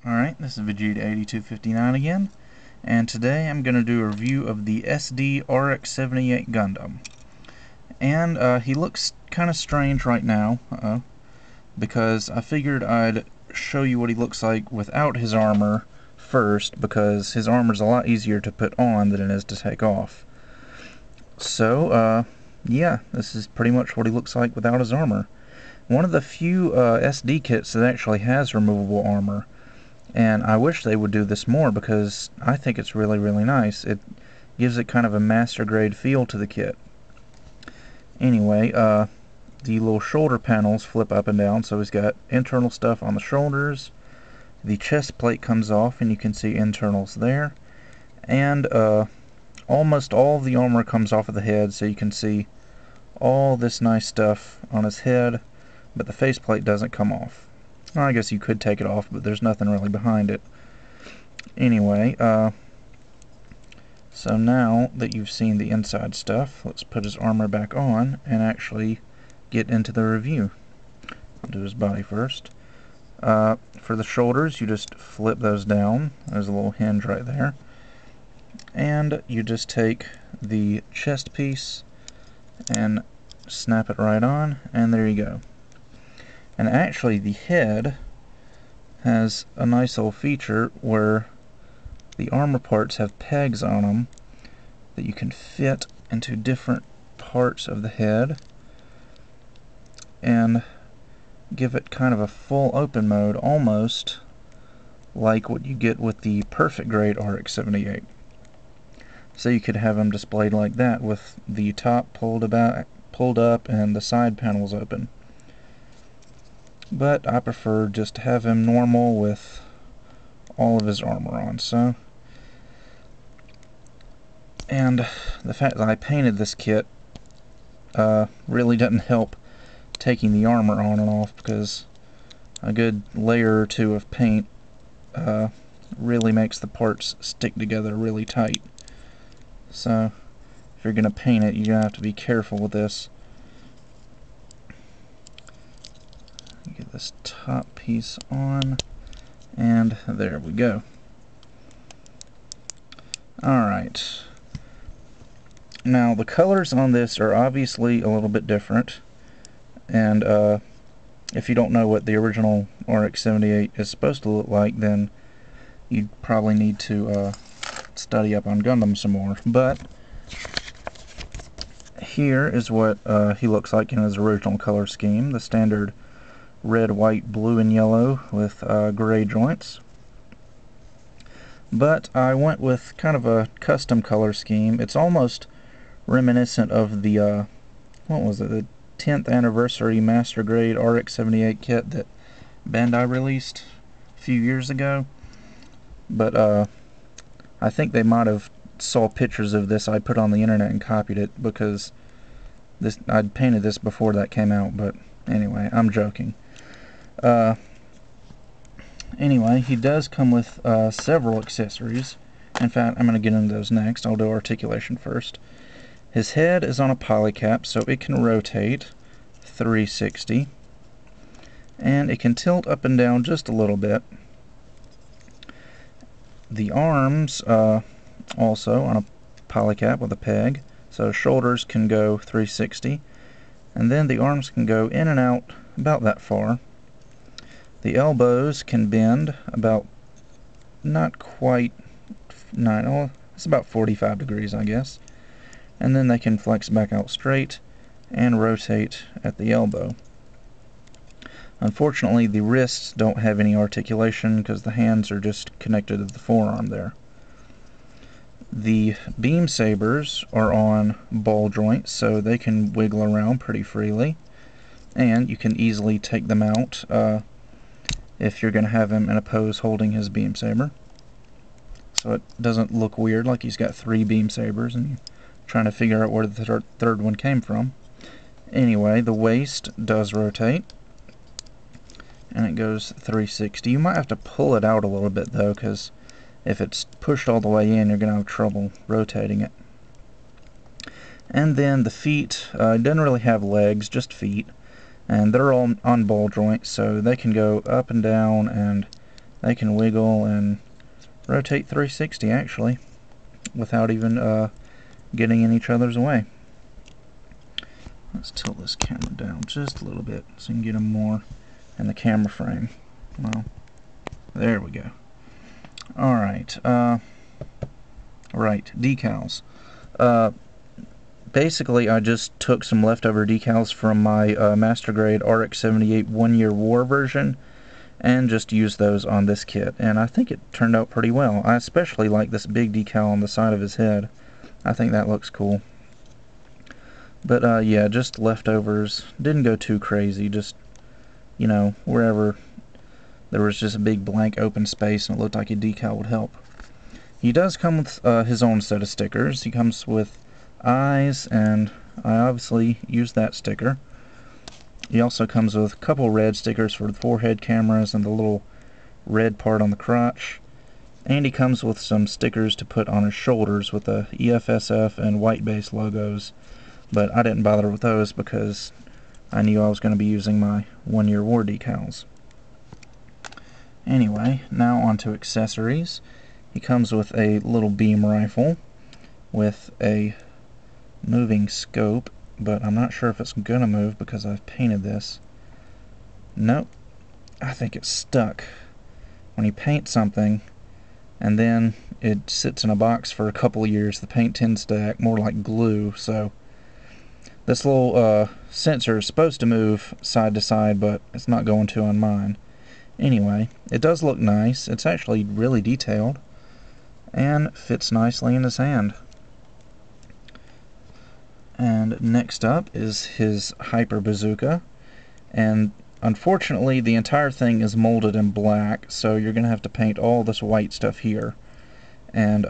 Alright, this is Vegeta8259 again, and today I'm going to do a review of the SD RX-78 Gundam. And he looks kind of strange right now, because I figured I'd show you what he looks like without his armor first, because his armor's a lot easier to put on than it is to take off. So, yeah, this is pretty much what he looks like without his armor. One of the few SD kits that actually has removable armor. And I wish they would do this more because I think it's really, really nice. It gives it kind of a master grade feel to the kit. Anyway, the little shoulder panels flip up and down, so he's got internal stuff on the shoulders. The chest plate comes off and you can see internals there. And almost all of the armor comes off of the head, so you can see all this nice stuff on his head, but the faceplate doesn't come off. Well, I guess you could take it off, but there's nothing really behind it. Anyway, so now that you've seen the inside stuff, let's put his armor back on and actually get into the review. I'll do his body first. For the shoulders, you just flip those down. There's a little hinge right there. And you just take the chest piece and snap it right on, and there you go. And actually the head has a nice little feature where the armor parts have pegs on them that you can fit into different parts of the head and give it kind of a full open mode, almost like what you get with the perfect grade RX-78. So you could have them displayed like that with the top pulled up and the side panels open. But I prefer just to have him normal with all of his armor on. So, and the fact that I painted this kit really doesn't help taking the armor on and off, because a good layer or two of paint really makes the parts stick together really tight. So if you're going to paint it, you're going to have to be careful with this. Get this top piece on, and there we go. Alright, now the colors on this are obviously a little bit different, and if you don't know what the original RX-78 is supposed to look like, then you'd probably need to study up on Gundam some more. But here is what he looks like in his original color scheme, the standard red, white, blue, and yellow with gray joints. But I went with kind of a custom color scheme. It's almost reminiscent of the, what was it, the 10th anniversary Master Grade RX-78 kit that Bandai released a few years ago. But I think they might have saw pictures of this I put on the internet and copied it, because I'd painted this before that came out, but anyway, I'm joking. Anyway, he does come with several accessories. In fact, I'm going to get into those next. I'll do articulation first. His head is on a polycap, so it can rotate 360, and it can tilt up and down just a little bit. The arms also on a polycap with a peg, so shoulders can go 360, and then the arms can go in and out about that far. The elbows can bend about, not quite 9, oh, it's about 45 degrees, I guess. And then they can flex back out straight and rotate at the elbow. Unfortunately, the wrists don't have any articulation because the hands are just connected to the forearm there. The Beam Sabers are on ball joints, so they can wiggle around pretty freely. And you can easily take them out if you're going to have him in a pose holding his Beam Saber. So it doesn't look weird like he's got 3 Beam Sabers and you're trying to figure out where the third one came from. Anyway, the waist does rotate, and it goes 360. You might have to pull it out a little bit though, because if it's pushed all the way in, you're going to have trouble rotating it. And then the feet, doesn't really have legs, just feet. And they're all on ball joints, so they can go up and down and They can wiggle and rotate 360 actually, without even getting in each other's way. Let's tilt this camera down just a little bit so you can get them more in the camera frame. Well, there we go. Alright, right, decals. Basically, I just took some leftover decals from my Master Grade RX-78 1-year war version and just used those on this kit, and I think it turned out pretty well. I especially like this big decal on the side of his head. I think that looks cool. But yeah, just leftovers. Didn't go too crazy, just, you know, wherever there was just a big blank open space and it looked like a decal would help. He does come with his own set of stickers. He comes with eyes, and I obviously used that sticker. He also comes with a couple red stickers for the forehead cameras and the little red part on the crotch. And he comes with some stickers to put on his shoulders with the EFSF and white base logos. But I didn't bother with those because I knew I was going to be using my 1-year war decals. Anyway, now on to accessories. He comes with a little beam rifle with a moving scope, but I'm not sure if it's gonna move because I've painted this. Nope, I think it's stuck. When you paint something and then it sits in a box for a couple of years, the paint tends to act more like glue, so this little sensor is supposed to move side to side, but it's not going to on mine. Anyway, it does look nice. It's actually really detailed and fits nicely in his hand. And next up is his Hyper Bazooka, and unfortunately the entire thing is molded in black, so you're gonna have to paint all this white stuff here. And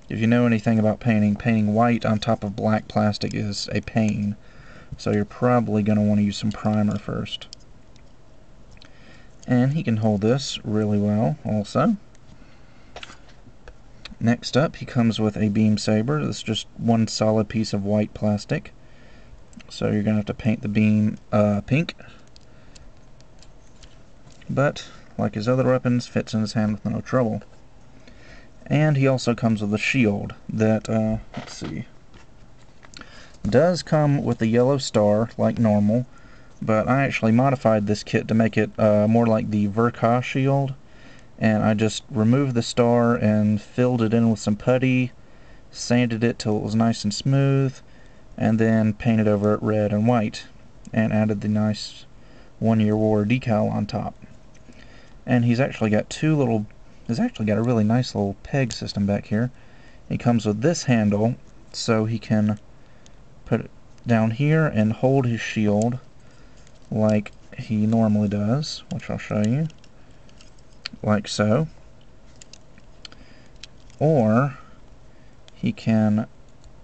if you know anything about painting white on top of black plastic is a pain, so you're probably gonna want to use some primer first. And he can hold this really well also. Next up, he comes with a Beam Saber. This is just one solid piece of white plastic. So you're going to have to paint the beam pink. But, like his other weapons, fits in his hand with no trouble. And he also comes with a shield that, let's see, does come with a yellow star, like normal, but I actually modified this kit to make it more like the Verka shield. And I just removed the star and filled it in with some putty, sanded it till it was nice and smooth, and then painted over it red and white, and added the nice 1-year war decal on top. And he's actually got a really nice little peg system back here. He comes with this handle, so he can put it down here and hold his shield like he normally does, which I'll show you. Like so. Or he can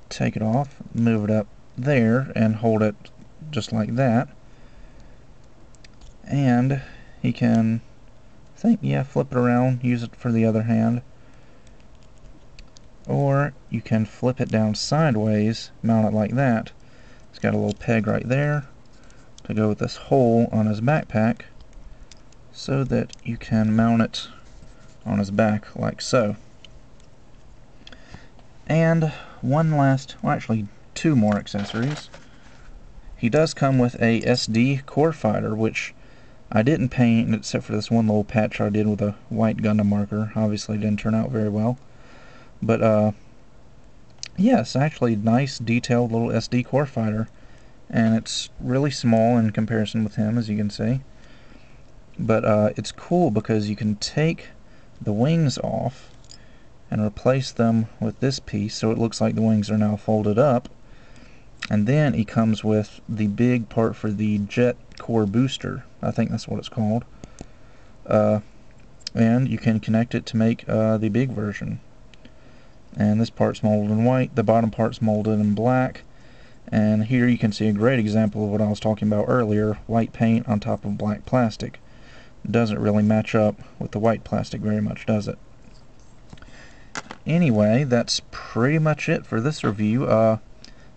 take it off, move it up there, and hold it just like that. And he can, flip it around, use it for the other hand. Or you can flip it down sideways, mount it like that. It's got a little peg right there to go with this hole on his backpack, so that you can mount it on his back like so. And two more accessories. He does come with a SD core fighter, which I didn't paint except for this one little patch I did with a white Gundam marker. Obviously didn't turn out very well. But yes, actually nice detailed little SD core fighter, and it's really small in comparison with him, as you can see. But it's cool because you can take the wings off and replace them with this piece, so it looks like the wings are now folded up. And then he comes with the big part for the jet core booster. I think that's what it's called. And you can connect it to make the big version. And this part's molded in white, the bottom part's molded in black. And here you can see a great example of what I was talking about earlier, white paint on top of black plastic. Doesn't really match up with the white plastic very much, does it? Anyway, that's pretty much it for this review.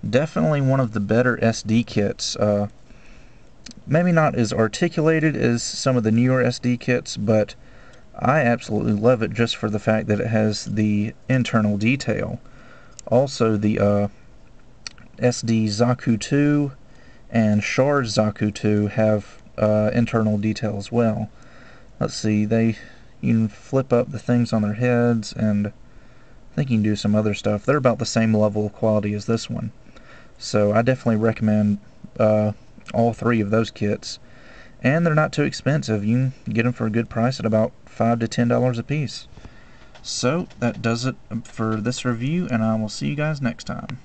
Definitely one of the better SD kits. Maybe not as articulated as some of the newer SD kits, but I absolutely love it just for the fact that it has the internal detail. Also, the SD Zaku 2 and Shard Zaku 2 have internal detail as well. Let's see, you can flip up the things on their heads, and I think you can do some other stuff. They're about the same level of quality as this one. So I definitely recommend all three of those kits. And they're not too expensive. You can get them for a good price at about $5 to $10 a piece. So that does it for this review, and I will see you guys next time.